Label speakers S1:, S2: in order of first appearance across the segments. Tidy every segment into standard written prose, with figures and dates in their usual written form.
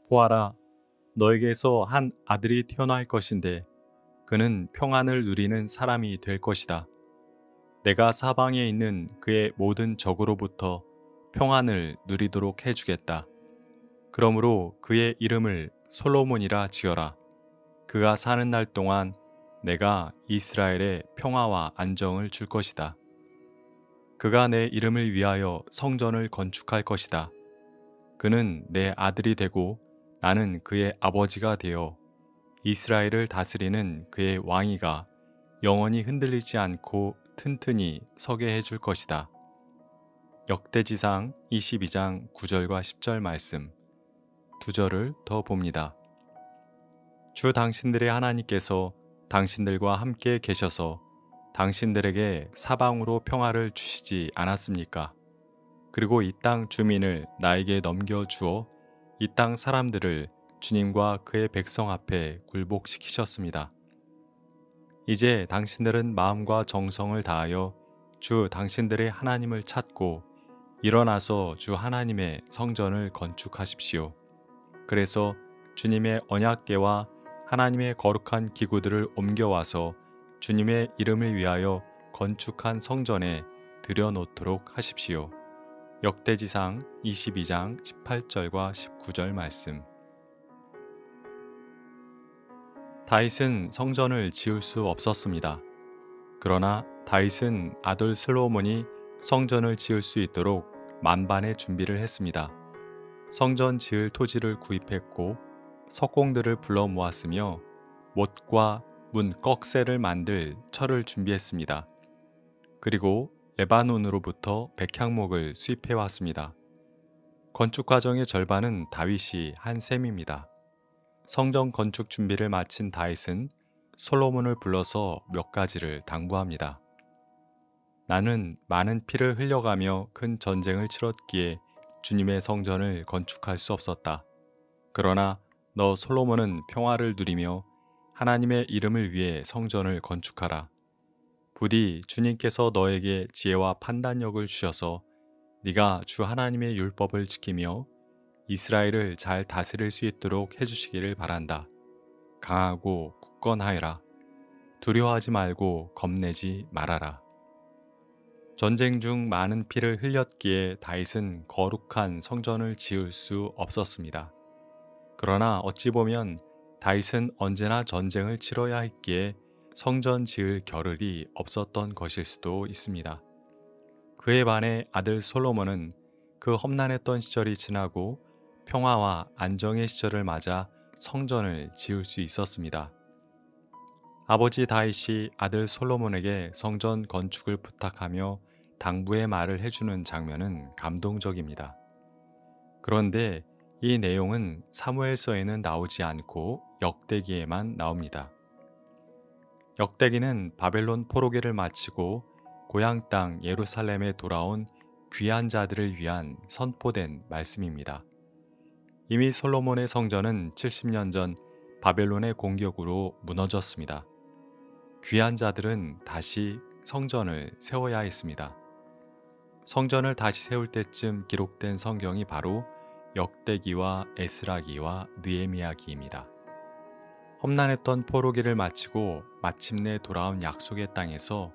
S1: 보아라, 너에게서 한 아들이 태어날 것인데 그는 평안을 누리는 사람이 될 것이다. 내가 사방에 있는 그의 모든 적으로부터 평안을 누리도록 해주겠다. 그러므로 그의 이름을 솔로몬이라 지어라. 그가 사는 날 동안 내가 이스라엘에 평화와 안정을 줄 것이다. 그가 내 이름을 위하여 성전을 건축할 것이다. 그는 내 아들이 되고 나는 그의 아버지가 되어 이스라엘을 다스리는 그의 왕위가 영원히 흔들리지 않고 튼튼히 서게 해줄 것이다. 역대지상 22장 9절과 10절 말씀 두 절을 더 봅니다. 주 당신들의 하나님께서 당신들과 함께 계셔서 당신들에게 사방으로 평화를 주시지 않았습니까? 그리고 이 땅 주민을 나에게 넘겨주어 이 땅 사람들을 주님과 그의 백성 앞에 굴복시키셨습니다. 이제 당신들은 마음과 정성을 다하여 주 당신들의 하나님을 찾고 일어나서 주 하나님의 성전을 건축하십시오. 그래서 주님의 언약궤와 하나님의 거룩한 기구들을 옮겨와서 주님의 이름을 위하여 건축한 성전에 들여놓도록 하십시오. 역대지상 22장 18절과 19절 말씀. 다윗은 성전을 지을 수 없었습니다. 그러나 다윗은 아들 솔로몬이 성전을 지을 수 있도록 만반의 준비를 했습니다. 성전 지을 토지를 구입했고 석공들을 불러 모았으며 못과 문 꺽쇠를 만들 철을 준비했습니다. 그리고 레바논으로부터 백향목을 수입해 왔습니다. 건축 과정의 절반은 다윗이 한 셈입니다. 성전 건축 준비를 마친 다윗은 솔로몬을 불러서 몇 가지를 당부합니다. 나는 많은 피를 흘려가며 큰 전쟁을 치렀기에 주님의 성전을 건축할 수 없었다. 그러나 너 솔로몬은 평화를 누리며 하나님의 이름을 위해 성전을 건축하라. 부디 주님께서 너에게 지혜와 판단력을 주셔서 네가 주 하나님의 율법을 지키며 이스라엘을 잘 다스릴 수 있도록 해주시기를 바란다. 강하고 굳건하여라. 두려워하지 말고 겁내지 말아라. 전쟁 중 많은 피를 흘렸기에 다윗은 거룩한 성전을 지을 수 없었습니다. 그러나 어찌 보면 다윗은 언제나 전쟁을 치러야 했기에 성전 지을 겨를이 없었던 것일 수도 있습니다. 그에 반해 아들 솔로몬은 그 험난했던 시절이 지나고 평화와 안정의 시절을 맞아 성전을 지을 수 있었습니다. 아버지 다윗이 아들 솔로몬에게 성전 건축을 부탁하며 당부의 말을 해주는 장면은 감동적입니다. 그런데 이 내용은 사무엘서에는 나오지 않고 역대기에만 나옵니다. 역대기는 바벨론 포로기를 마치고 고향 땅 예루살렘에 돌아온 귀한 자들을 위한 선포된 말씀입니다. 이미 솔로몬의 성전은 70년 전 바벨론의 공격으로 무너졌습니다. 귀한 자들은 다시 성전을 세워야 했습니다. 성전을 다시 세울 때쯤 기록된 성경이 바로 역대기와 에스라기와 느헤미야기입니다. 험난했던 포로기를 마치고 마침내 돌아온 약속의 땅에서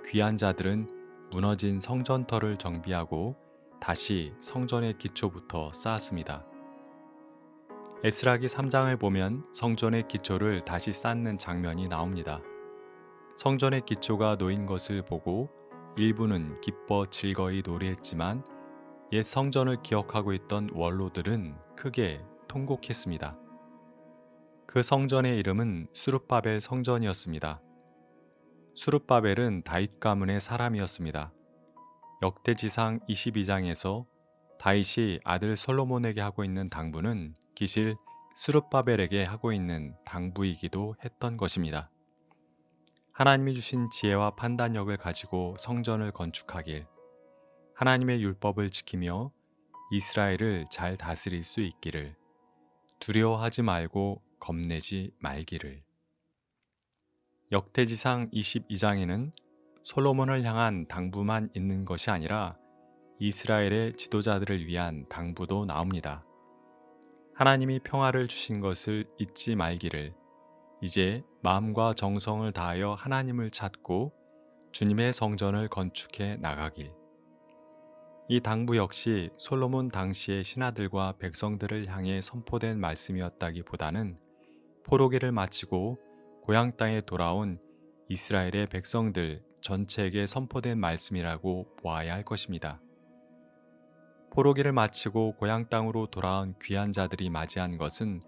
S1: 귀한 자들은 무너진 성전터를 정비하고 다시 성전의 기초부터 쌓았습니다. 에스라기 3장을 보면 성전의 기초를 다시 쌓는 장면이 나옵니다. 성전의 기초가 놓인 것을 보고 일부는 기뻐 즐거이 노래했지만 옛 성전을 기억하고 있던 원로들은 크게 통곡했습니다. 그 성전의 이름은 수룹바벨 성전이었습니다. 수룹바벨은 다윗 가문의 사람이었습니다. 역대지상 22장에서 다윗이 아들 솔로몬에게 하고 있는 당부는 기실 수룹바벨에게 하고 있는 당부이기도 했던 것입니다. 하나님이 주신 지혜와 판단력을 가지고 성전을 건축하길, 하나님의 율법을 지키며 이스라엘을 잘 다스릴 수 있기를, 두려워하지 말고 겁내지 말기를. 역대지상 22장에는 솔로몬을 향한 당부만 있는 것이 아니라 이스라엘의 지도자들을 위한 당부도 나옵니다. 하나님이 평화를 주신 것을 잊지 말기를. 이제 마음과 정성을 다하여 하나님을 찾고 주님의 성전을 건축해 나가길. 이 당부 역시 솔로몬 당시의 신하들과 백성들을 향해 선포된 말씀이었다기보다는 포로기를 마치고 고향 땅에 돌아온 이스라엘의 백성들 전체에게 선포된 말씀이라고 보아야 할 것입니다. 포로기를 마치고 고향 땅으로 돌아온 귀한 자들이 맞이한 것은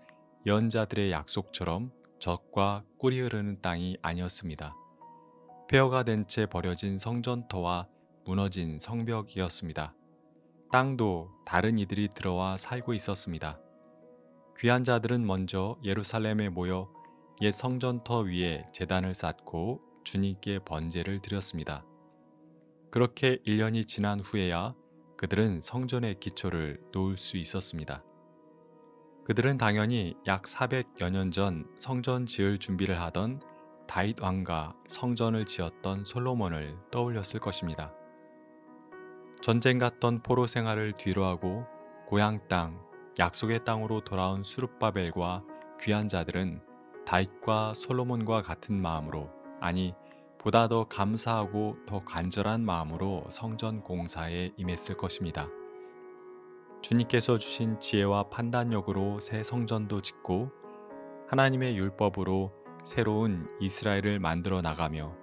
S1: 예언자들의 약속처럼 젖과 꿀이 흐르는 땅이 아니었습니다. 폐허가 된 채 버려진 성전터와 무너진 성벽이었습니다. 땅도 다른 이들이 들어와 살고 있었습니다. 귀한 자들은 먼저 예루살렘에 모여 옛 성전터 위에 제단을 쌓고 주님께 번제를 드렸습니다. 그렇게 1년이 지난 후에야 그들은 성전의 기초를 놓을 수 있었습니다. 그들은 당연히 약 400여 년 전 성전 지을 준비를 하던 다윗 왕과 성전을 지었던 솔로몬을 떠올렸을 것입니다. 전쟁 갔던 포로 생활을 뒤로하고 고향 땅, 약속의 땅으로 돌아온 스룹바벨과 귀한 자들은 다윗과 솔로몬과 같은 마음으로, 아니 보다 더 감사하고 더 간절한 마음으로 성전 공사에 임했을 것입니다. 주님께서 주신 지혜와 판단력으로 새 성전도 짓고 하나님의 율법으로 새로운 이스라엘을 만들어 나가며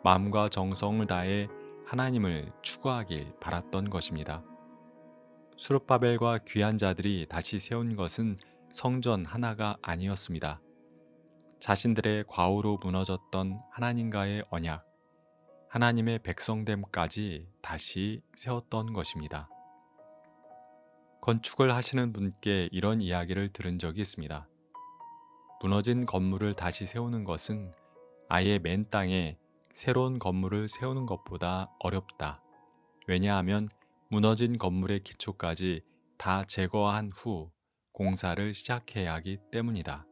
S1: 마음과 정성을 다해 하나님을 추구하길 바랐던 것입니다. 스룹바벨과 귀한 자들이 다시 세운 것은 성전 하나가 아니었습니다. 자신들의 과오로 무너졌던 하나님과의 언약, 하나님의 백성됨까지 다시 세웠던 것입니다. 건축을 하시는 분께 이런 이야기를 들은 적이 있습니다. 무너진 건물을 다시 세우는 것은 아예 맨 땅에 새로운 건물을 세우는 것보다 어렵다. 왜냐하면 무너진 건물의 기초까지 다 제거한 후 공사를 시작해야 하기 때문이다.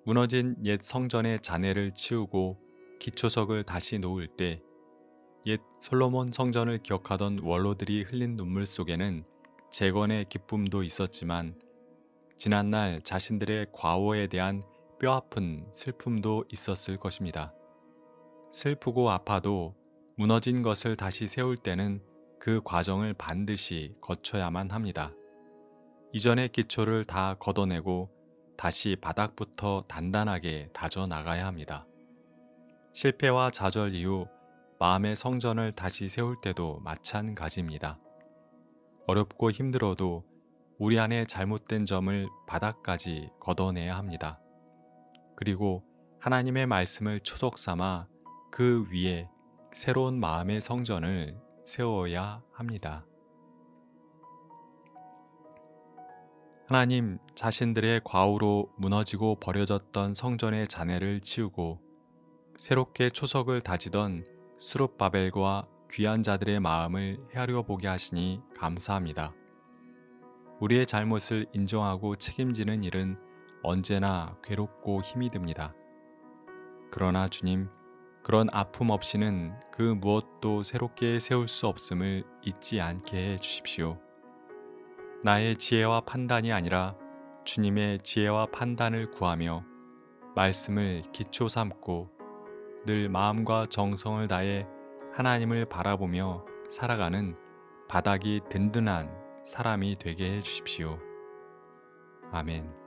S1: 무너진 옛 성전의 잔해를 치우고 기초석을 다시 놓을 때 옛 솔로몬 성전을 기억하던 원로들이 흘린 눈물 속에는 재건의 기쁨도 있었지만 지난날 자신들의 과오에 대한 뼈아픈 슬픔도 있었을 것입니다. 슬프고 아파도 무너진 것을 다시 세울 때는 그 과정을 반드시 거쳐야만 합니다. 이전의 기초를 다 걷어내고 다시 바닥부터 단단하게 다져 나가야 합니다. 실패와 좌절 이후 마음의 성전을 다시 세울 때도 마찬가지입니다. 어렵고 힘들어도 우리 안에 잘못된 점을 바닥까지 걷어내야 합니다. 그리고 하나님의 말씀을 초석 삼아 그 위에 새로운 마음의 성전을 세워야 합니다. 하나님 자신들의 과오로 무너지고 버려졌던 성전의 잔해를 치우고 새롭게 초석을 다지던 스룹바벨과 귀한 자들의 마음을 헤아려 보게 하시니 감사합니다. 우리의 잘못을 인정하고 책임지는 일은 언제나 괴롭고 힘이 듭니다. 그러나 주님, 그런 아픔 없이는 그 무엇도 새롭게 세울 수 없음을 잊지 않게 해 주십시오. 나의 지혜와 판단이 아니라 주님의 지혜와 판단을 구하며 말씀을 기초 삼고 늘 마음과 정성을 다해 하나님을 바라보며 살아가는 바닥이 든든한 사람이 되게 해 주십시오. 아멘.